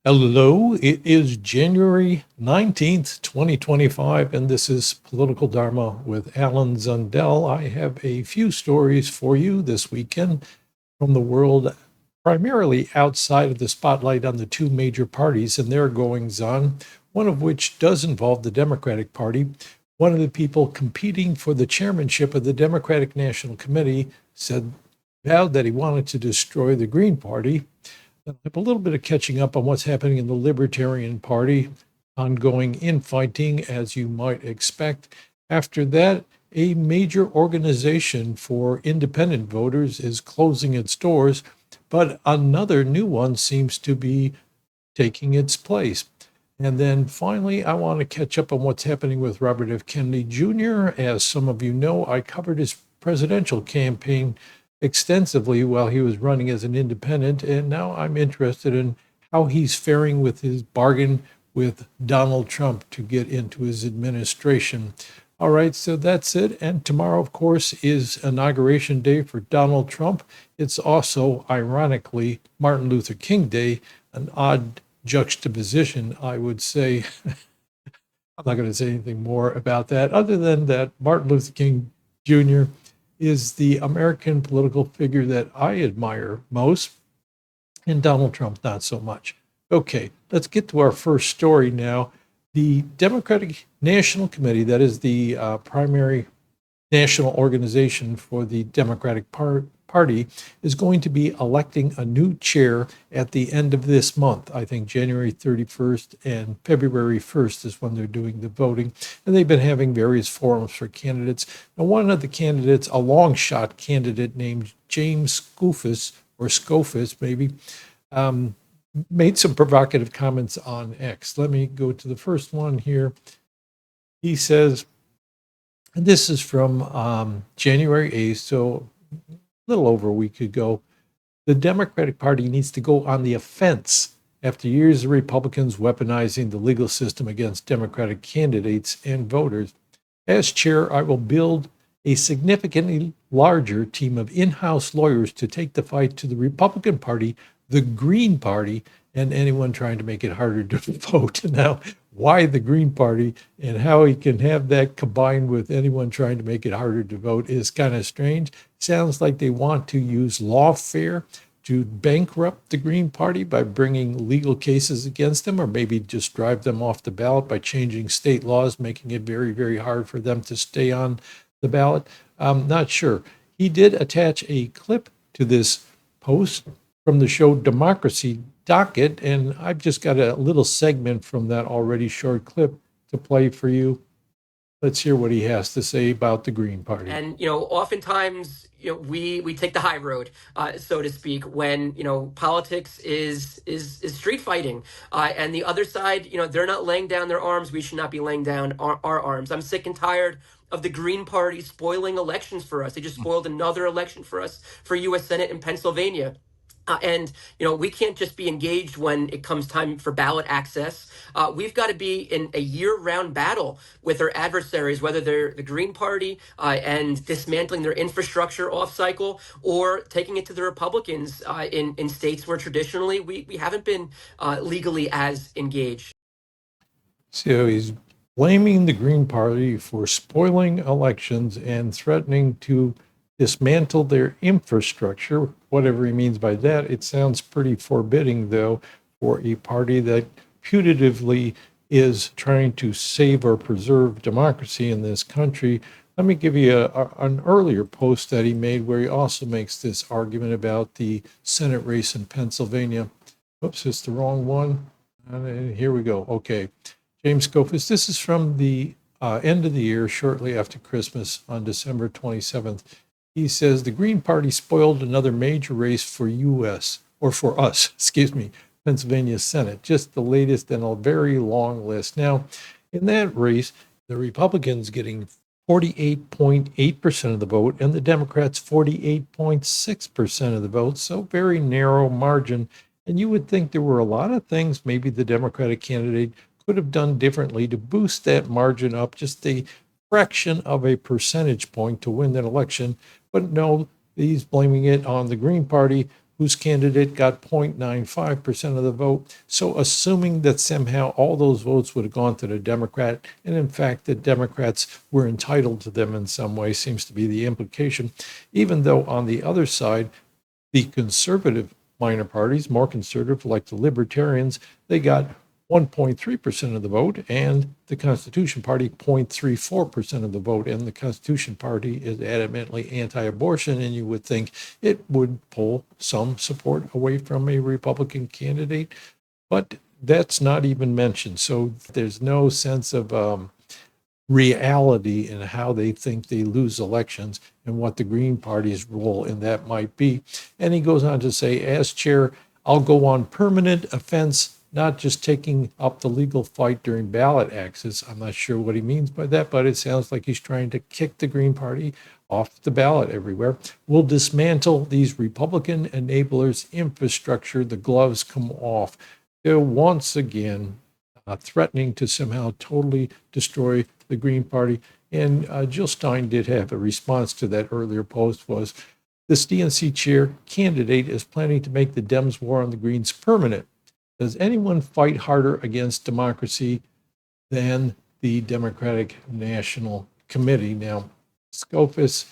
Hello, it is January 19th, 2025, and this is Political Dharma with Alan Zundell. I have a few stories for you this weekend from the world, primarily outside of the spotlight on the two major parties and their goings-on, one of which does involve the Democratic Party. One of the people competing for the chairmanship of the Democratic National Committee vowed that he wanted to destroy the Green Party. I have a little bit of catching up on what's happening in the Libertarian Party, ongoing infighting, as you might expect. After that, a major organization for independent voters is closing its doors, but another new one seems to be taking its place. And then finally, I want to catch up on what's happening with Robert F. Kennedy Jr. As some of you know, I covered his presidential campaign extensively while he was running as an independent, and now I'm interested in how he's faring with his bargain with Donald Trump to get into his administration. All right, so that's it. And tomorrow, of course, is Inauguration Day for Donald Trump. It's also, ironically, Martin Luther King Day, an odd juxtaposition, I would say. I'm not going to say anything more about that, other than that Martin Luther King Jr. is the American political figure that I admire most, and Donald Trump not so much. Okay, let's get to our first story now. The Democratic National Committee, that is the primary national organization for the Democratic Party, is going to be electing a new chair at the end of this month. I think January 31st and February 1st is when they're doing the voting. And they've been having various forums for candidates. Now, one of the candidates, a long shot candidate named James Scofus maybe, made some provocative comments on X. Let me go to the first one here. He says, and this is from January 8th, so a little over a week ago, the Democratic Party needs to go on the offense after years of Republicans weaponizing the legal system against Democratic candidates and voters. As chair, I will build a significantly larger team of in-house lawyers to take the fight to the Republican Party, the Green Party, and anyone trying to make it harder to vote. Now, why the Green Party and how he can have that combined with anyone trying to make it harder to vote is kind of strange. Sounds like they want to use lawfare to bankrupt the Green Party by bringing legal cases against them, or maybe just drive them off the ballot by changing state laws, making it very, very hard for them to stay on the ballot. I'm not sure. He did attach a clip to this post from the show Democracy Docket, and I've just got a little segment from that already short clip to play for you. Let's hear what he has to say about the Green Party. And, oftentimes, we take the high road, so to speak, when, politics is street fighting. And the other side, they're not laying down their arms. We should not be laying down our arms. I'm sick and tired of the Green Party spoiling elections for us. They just spoiled another election for us for U.S. Senate in Pennsylvania. And, we can't just be engaged when it comes time for ballot access. We've got to be in a year-round battle with our adversaries, whether they're the Green Party and dismantling their infrastructure off-cycle, or taking it to the Republicans in states where traditionally we haven't been legally as engaged. So he's blaming the Green Party for spoiling elections and threatening to dismantle their infrastructure, whatever he means by that. It sounds pretty forbidding, though, for a party that putatively is trying to save or preserve democracy in this country. Let me give you an earlier post that he made where he also makes this argument about the Senate race in Pennsylvania. Oops, it's the wrong one. Here we go. Okay. James Scofus, this is from the end of the year, shortly after Christmas on December 27th. He says the Green Party spoiled another major race for us, Pennsylvania Senate, just the latest in a very long list. Now, in that race, the Republicans getting 48.8% of the vote and the Democrats 48.6% of the vote, so very narrow margin. And you would think there were a lot of things maybe the Democratic candidate could have done differently to boost that margin up just a fraction of a percentage point to win that election. But no, He's blaming it on the Green Party, whose candidate got 0.95% of the vote. So assuming that somehow all those votes would have gone to the Democrat, and in fact the Democrats were entitled to them in some way, seems to be the implication, even though on the other side, the conservative minor parties, more conservative like the Libertarians, they got 1.3% of the vote, and the Constitution Party 0.34% of the vote. And the Constitution Party is adamantly anti-abortion, and you would think it would pull some support away from a Republican candidate, but that's not even mentioned. So there's no sense of reality in how they think they lose elections and what the Green Party's role in that might be. And he goes on to say, as chair, I'll go on permanent offense, not just taking up the legal fight during ballot access. I'm not sure what he means by that, but it sounds like he's trying to kick the Green Party off the ballot everywhere. We'll dismantle these Republican enablers' infrastructure. The gloves come off. They're once again threatening to somehow totally destroy the Green Party. And Jill Stein did have a response to that earlier post was, this DNC chair candidate is planning to make the Dems' war on the Greens permanent. Does anyone fight harder against democracy than the Democratic National Committee? Now, Skoufis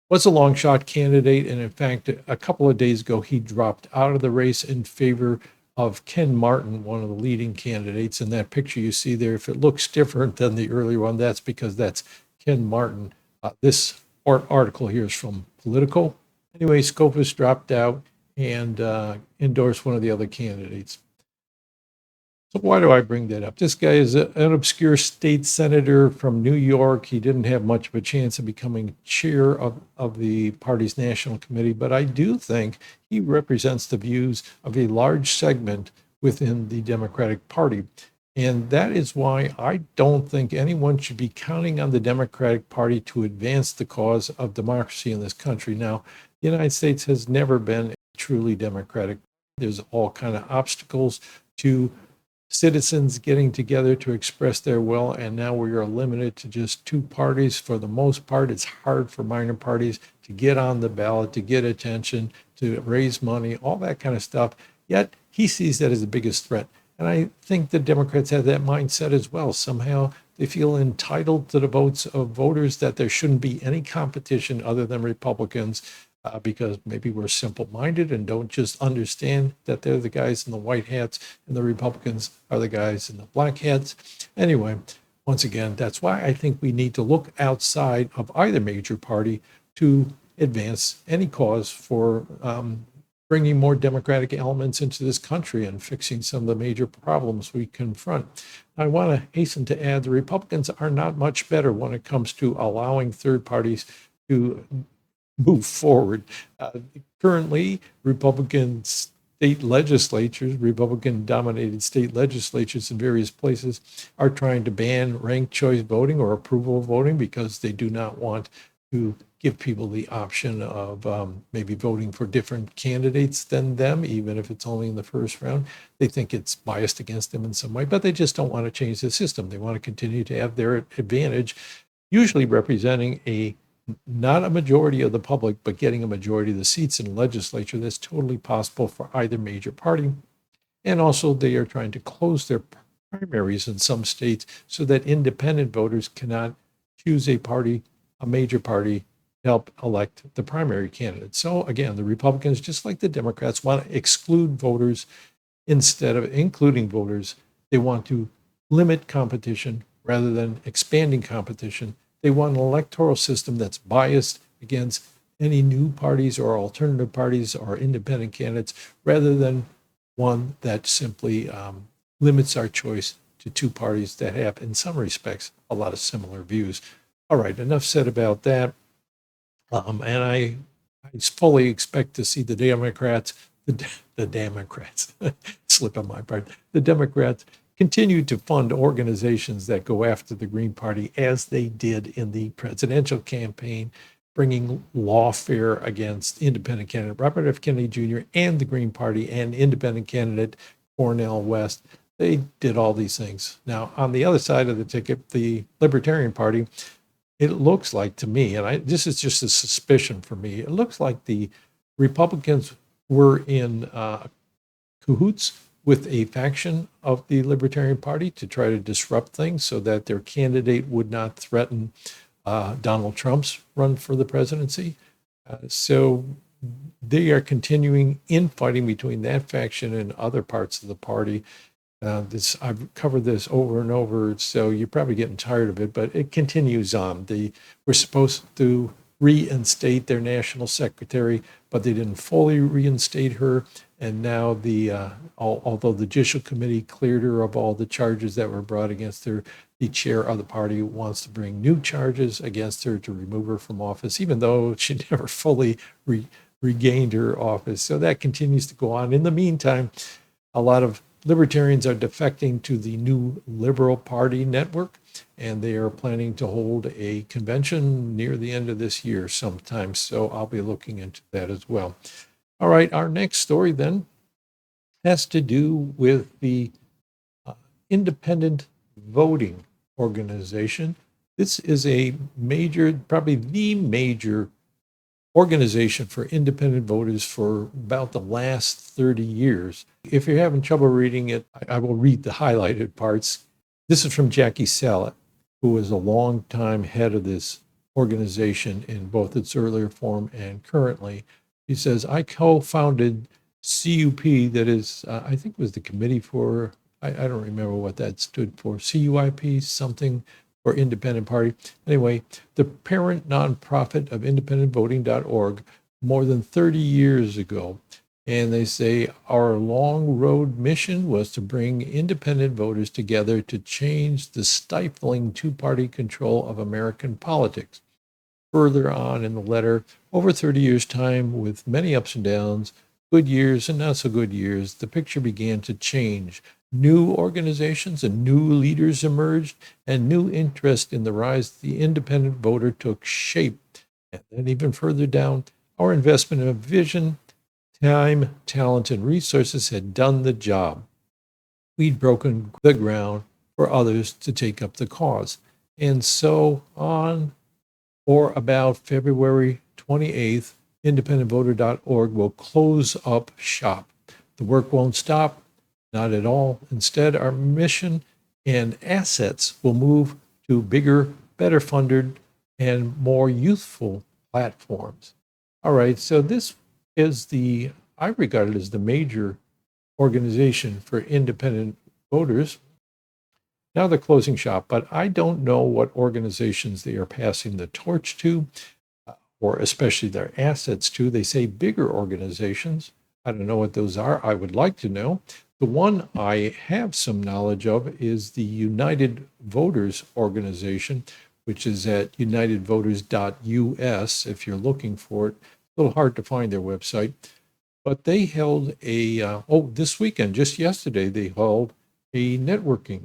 was a long shot candidate, and in fact, a couple of days ago, he dropped out of the race in favor of Ken Martin, one of the leading candidates. In that picture you see there, if it looks different than the earlier one, that's because that's Ken Martin. This article here is from Politico. Anyway, Skoufis dropped out and endorsed one of the other candidates. So why do I bring that up? This guy is an obscure state senator from New York. He didn't have much of a chance of becoming chair of the party's national committee, but I do think he represents the views of a large segment within the Democratic Party. And that is why I don't think anyone should be counting on the Democratic Party to advance the cause of democracy in this country. Now, the United States has never been a truly democratic. There's all kind of obstacles to citizens getting together to express their will, and now we are limited to just two parties. For the most part, it's hard for minor parties to get on the ballot, to get attention, to raise money, all that kind of stuff. Yet he sees that as the biggest threat. And I think the Democrats have that mindset as well. Somehow they feel entitled to the votes of voters, that there shouldn't be any competition other than Republicans. Because maybe we're simple-minded and don't just understand that they're the guys in the white hats and the Republicans are the guys in the black hats. Anyway, once again, that's why I think we need to look outside of either major party to advance any cause for bringing more democratic elements into this country and fixing some of the major problems we confront. I want to hasten to add the Republicans are not much better when it comes to allowing third parties to move forward. Currently, Republican state legislatures, Republican-dominated state legislatures in various places are trying to ban ranked choice voting or approval voting because they do not want to give people the option of maybe voting for different candidates than them, even if it's only in the first round. They think it's biased against them in some way, but they just don't want to change the system. They want to continue to have their advantage, usually representing not a majority of the public, but getting a majority of the seats in the legislature. That's totally possible for either major party. And also they are trying to close their primaries in some states so that independent voters cannot choose a major party, to help elect the primary candidate. So again, the Republicans, just like the Democrats, want to exclude voters instead of including voters. They want to limit competition rather than expanding competition. They want an electoral system that's biased against any new parties or alternative parties or independent candidates, rather than one that simply limits our choice to two parties that have, in some respects, a lot of similar views. All right, enough said about that. And I fully expect to see the Democrats, slip on my part, the Democrats continue to fund organizations that go after the Green Party, as they did in the presidential campaign, bringing lawfare against independent candidate Robert F. Kennedy Jr. and the Green Party and independent candidate Cornel West. They did all these things. Now, on the other side of the ticket, the Libertarian Party, it looks like to me, and this is just a suspicion for me, it looks like the Republicans were in cahoots with a faction of the Libertarian Party to try to disrupt things so that their candidate would not threaten Donald Trump's run for the presidency. So they are continuing infighting between that faction and other parts of the party. I've covered this over and over, so you're probably getting tired of it, but it continues on. We're supposed to reinstate their national secretary, but they didn't fully reinstate her. And now although the Judicial Committee cleared her of all the charges that were brought against her, the chair of the party wants to bring new charges against her to remove her from office, even though she never fully regained her office. So that continues to go on. In the meantime, a lot of libertarians are defecting to the new Liberal Party network, and they are planning to hold a convention near the end of this year sometime. So I'll be looking into that as well. All right, our next story then has to do with the independent voting organization. This is a major, probably the major organization for independent voters for about the last 30 years. If you're having trouble reading it, I will read the highlighted parts. This is from Jackie Salet, who was a longtime head of this organization in both its earlier form and currently. He says, I co-founded CUP, that is, I think it was the Committee for, I don't remember what that stood for, CUIP, something, or Independent Party. Anyway, the parent nonprofit of independentvoting.org more than 30 years ago. And they say our long road mission was to bring independent voters together to change the stifling two-party control of American politics. Further on in the letter, over 30 years' time, with many ups and downs, good years and not so good years, the picture began to change. New organizations and new leaders emerged, and new interest in the rise of the independent voter took shape. And then even further down, our investment in vision, time, talent, and resources had done the job. We'd broken the ground for others to take up the cause. And so on or about February 28th, independentvoter.org will close up shop. The work won't stop, not at all. Instead, our mission and assets will move to bigger, better funded, and more youthful platforms. All right, so this is I regard it as the major organization for independent voters. Now they're closing shop, but I don't know what organizations they are passing the torch to, or especially their assets to. They say bigger organizations. I don't know what those are. I would like to know. The one I have some knowledge of is the United Voters Organization, which is at unitedvoters.us if you're looking for it. A little hard to find their website. But they held this weekend, just yesterday, they held a networking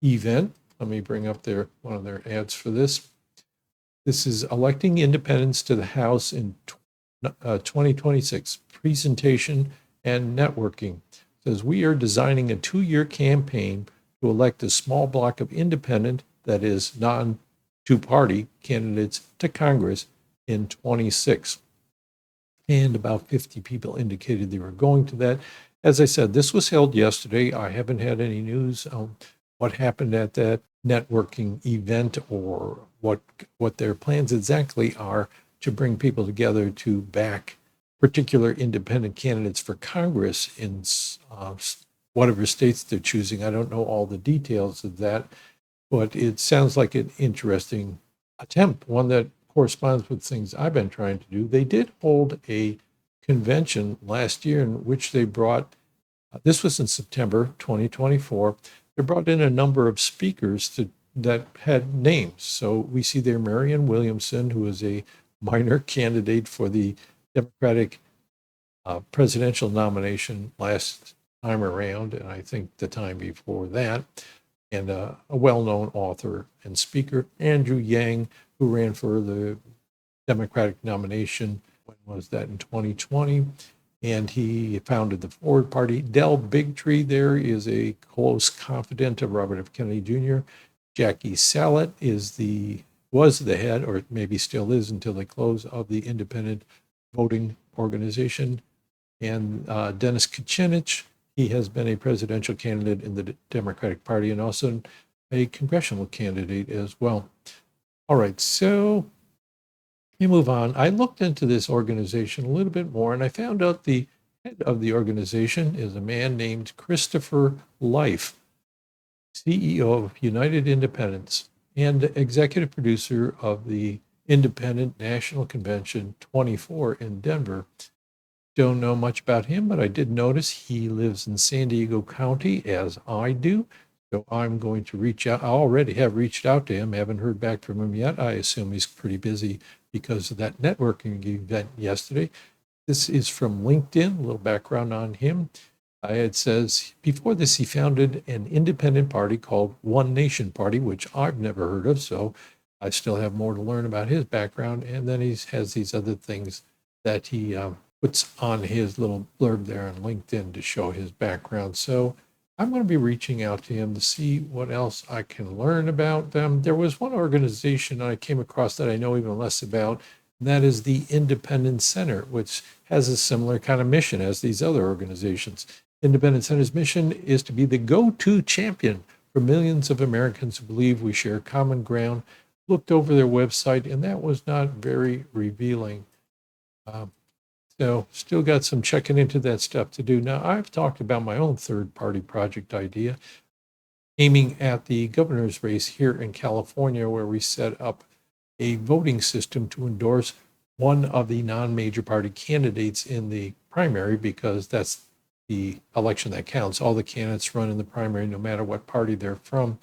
event. Let me bring up one of their ads for this. This is electing independents to the House in 2026, presentation and networking. It says we are designing a 2-year campaign to elect a small block of independent, that is non-two-party candidates to Congress in 26. And about 50 people indicated they were going to that. As I said, this was held yesterday. I haven't had any news on what happened at that networking event or what their plans exactly are to bring people together to back particular independent candidates for Congress in whatever states they're choosing. I don't know all the details of that, but it sounds like an interesting attempt, one that corresponds with things I've been trying to do. They did hold a convention last year in which they brought, this was in September 2024, they brought in a number of speakers that had names. So we see there Marianne Williamson, who is a minor candidate for the Democratic presidential nomination last time around, and I think the time before that, and a well-known author and speaker, Andrew Yang, who ran for the Democratic nomination. When was that? In 2020. And he founded the Forward Party. Del Bigtree there is a close confidant of Robert F. Kennedy Jr. Jackie Salet is the was the head, or maybe still is until they close, of the independent voting organization. And Dennis Kucinich, he has been a presidential candidate in the Democratic Party and also a congressional candidate as well. All right, so let me move on. I looked into this organization a little bit more, and I found out the head of the organization is a man named Christopher Life, CEO of United Independents and executive producer of the Independent National Convention 24 in Denver. Don't know much about him, but I did notice he lives in San Diego County, as I do. So I'm going to reach out. I already have reached out to him. Haven't heard back from him yet. I assume he's pretty busy because of that networking event yesterday. This is from LinkedIn, a little background on him. It says, before this, he founded an independent party called One Nation Party, which I've never heard of. So I still have more to learn about his background. And then he has these other things that he puts on his little blurb there on LinkedIn to show his background. So I'm going to be reaching out to him to see what else I can learn about them. There was one organization I came across that I know even less about, and that is the Independent Center, which has a similar kind of mission as these other organizations. Independent Center's mission is to be the go-to champion for millions of Americans who believe we share common ground. Looked over their website, and that was not very revealing. So still got some checking into that stuff to do. Now, I've talked about my own third-party project idea, aiming at the governor's race here in California, where we set up a voting system to endorse one of the non-major party candidates in the primary, because that's the election that counts. All the candidates run in the primary, no matter what party they're from.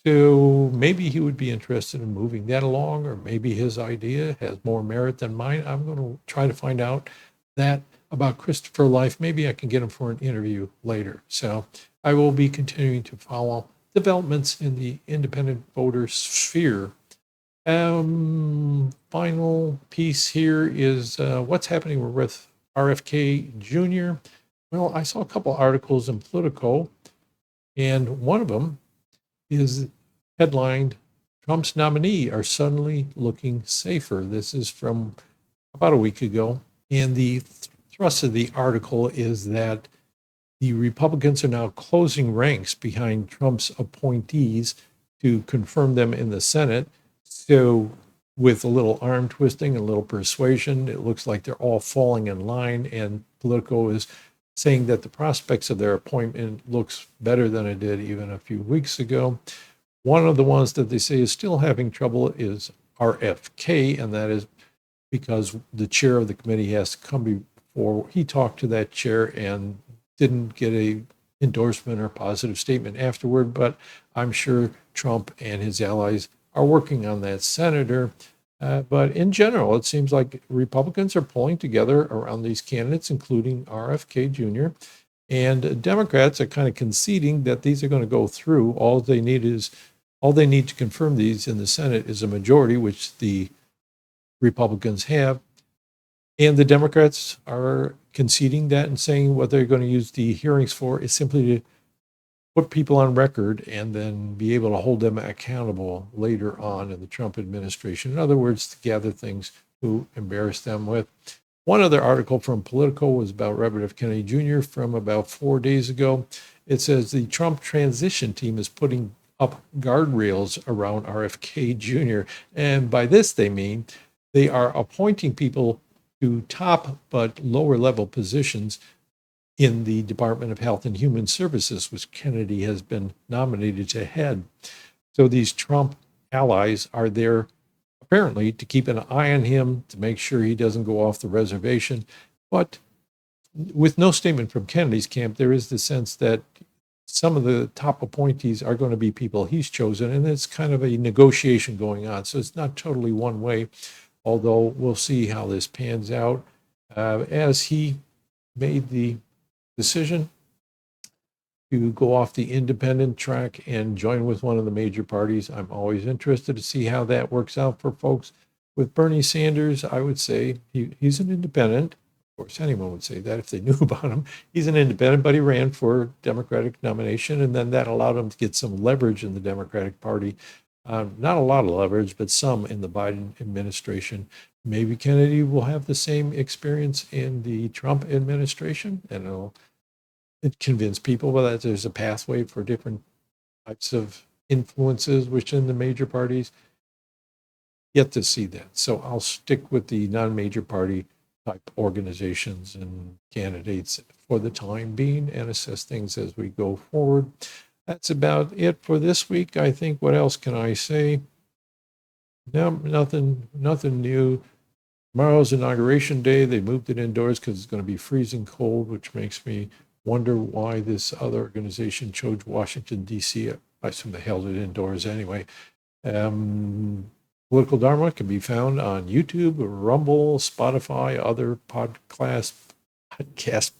So maybe he would be interested in moving that along, or maybe his idea has more merit than mine. I'm going to try to find out that about Christopher Life. Maybe I can get him for an interview later. So I will be continuing to follow developments in the independent voter sphere. Final piece here is what's happening with RFK Jr. Well, I saw a couple articles in Politico, and one of them is headlined, Trump's nominee are suddenly looking safer. This is from about a week ago. And the thrust of the article is that the Republicans are now closing ranks behind Trump's appointees to confirm them in the Senate. So with a little arm twisting and a little persuasion, it looks like they're all falling in line. And Politico is saying that the prospects of their appointment looks better than it did even a few weeks ago. One of the ones that they say is still having trouble is RFK, and that is because the chair of the committee has to come before. He talked to that chair and didn't get a endorsement or positive statement afterward, but I'm sure Trump and his allies are working on that senator. But in general, it seems like Republicans are pulling together around these candidates, including RFK Jr., and Democrats are kind of conceding that these are going to go through. All they need to confirm these in the Senate is a majority, which the Republicans have. And the Democrats are conceding that and saying what they're going to use the hearings for is simply to put people on record and then be able to hold them accountable later on in the Trump administration. In other words, to gather things to embarrass them with. One other article from Politico was about Robert F. Kennedy Jr. from about 4 days ago. It says the Trump transition team is putting up guardrails around RFK Jr. And by this, they mean they are appointing people to top but lower level positions in the Department of Health and Human Services, which Kennedy has been nominated to head. So these Trump allies are there apparently to keep an eye on him, to make sure he doesn't go off the reservation. But with no statement from Kennedy's camp, there is the sense that some of the top appointees are going to be people he's chosen, and it's kind of a negotiation going on. So it's not totally one way, although we'll see how this pans out. As he made the decision to go off the independent track and join with one of the major parties, I'm always interested to see how that works out for folks. With Bernie Sanders, I would say he's an independent. Of course, anyone would say that if they knew about him. He's an independent, but he ran for Democratic nomination, and then that allowed him to get some leverage in the Democratic Party. Not a lot of leverage, but some in the Biden administration. Maybe Kennedy will have the same experience in the Trump administration, and it convince people that there's a pathway for different types of influences within the major parties. Yet to see that. So I'll stick with the non-major party type organizations and candidates for the time being and assess things as we go forward. That's about it for this week. I think. What else can I say? No, nothing new. Tomorrow's inauguration day. They moved it indoors because it's going to be freezing cold, which makes me wonder why this other organization chose Washington, D.C. I assume they held it indoors anyway. Political Dharma can be found on YouTube, Rumble, Spotify, other podcast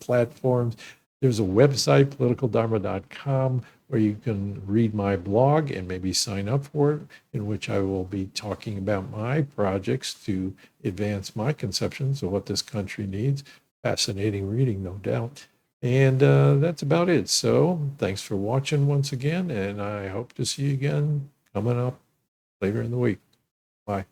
platforms. There's a website, politicaldharma.com, where you can read my blog and maybe sign up for it, in which I will be talking about my projects to advance my conceptions of what this country needs. Fascinating reading, no doubt. And that's about it. So thanks for watching once again, and I hope to see you again coming up later in the week. Bye.